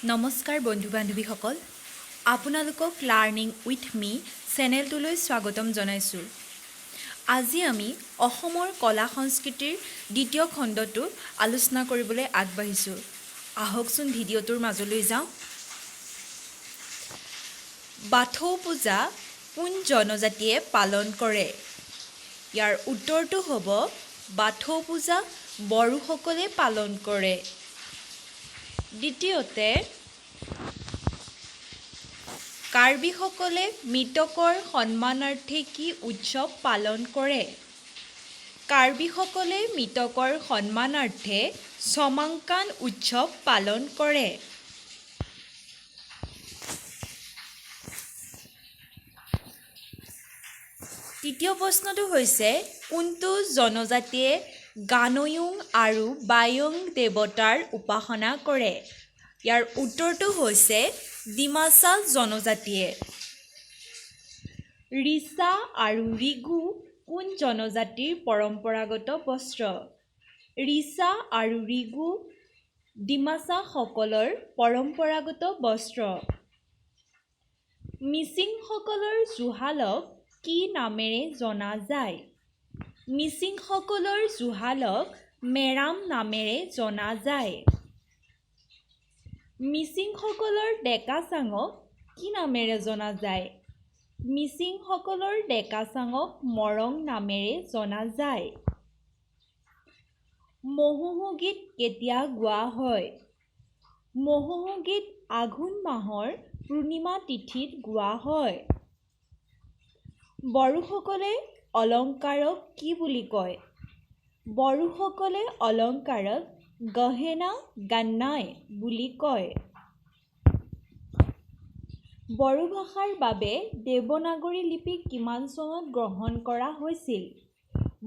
নমস্কাৰ বন্ধু বান্ধৱীসকল আপোনালোকক লাৰ্ণিং উইথ মি চেনেলটোলৈ স্বাগতম জনাইছোঁ। আজি আমি অসমৰ কলা সংস্কৃতিৰ দ্বিতীয় খণ্ডটো আলোচনা কৰিবলৈ আগবাঢ়িছোঁ। আহকচোন ভিডিঅ'টোৰ মাজলৈ যাওঁ। বাথৌ পূজা কোন জনজাতিয়ে পালন কৰে? ইয়াৰ উত্তৰটো হ'ব বাথৌ পূজা বড়োসকলে পালন কৰে। দ্বিতীয়তে কাৰ্বিসকলে মৃতকৰ সন্মানাৰ্থে কি উৎসৱ পালন কৰে? কাৰ্বিসকলে মৃতকৰ সন্মানাৰ্থে ছমাংকান উৎসৱ পালন কৰে। তৃতীয় প্ৰশ্নটো হৈছে কোনটো জনজাতিয়ে গানয়ুং আৰু বায়ং দেৱতাৰ উপাসনা কৰে? ইয়াৰ উত্তৰটো হৈছে ডিমাছা জনজাতিয়ে। ৰিচা আৰু ৰিগু কোন জনজাতিৰ পৰম্পৰাগত বস্ত্ৰ? ৰিচা আৰু ৰিগু ডিমাছাসকলৰ পৰম্পৰাগত বস্ত্ৰ। মিচিংসকলৰ জুহালক কি নামেৰে জনা যায়? মিচিংসকলৰ জুহালক মেৰাম নামেৰে জনা যায়। মিচিংসকলৰ ডেকা-চাঙক কি নামেৰে জনা যায়? মিচিংসকলৰ ডেকা-চাঙক মৰং নামেৰে জনা যায়। মহোহো গীত কেতিয়া গোৱা হয়? মহোহো গীত আঘোণ মাহৰ পূৰ্ণিমা তিথিত গোৱা হয়। বড়োসকলে অলংকাৰক কি বুলি কয়? বড়োসকলে অলংকাৰক গহেনা গান্নাই বুলি কয়। বড়ো ভাষাৰ বাবে দেৱনাগৰী লিপি কিমান চনত গ্ৰহণ কৰা হৈছিল?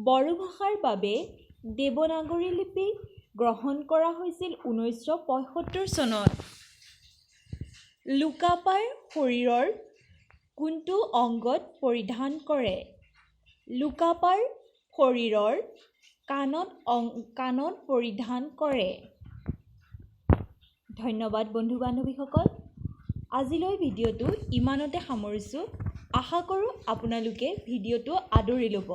বড়ো ভাষাৰ বাবে দেৱনাগৰী লিপি গ্ৰহণ কৰা হৈছিল 1975 চনত। লুকাপাই শৰীৰৰ কোনটো অংগত পৰিধান কৰে? লুকাপাই শৰীৰৰ কাণত পৰিধান কৰে। ধন্যবাদ বন্ধু বান্ধৱীসকল। আজিলৈ ভিডিঅ'টো ইমানতে সামৰিছোঁ। আশা কৰোঁ আপোনালোকে ভিডিঅ'টো আদৰি ল'ব।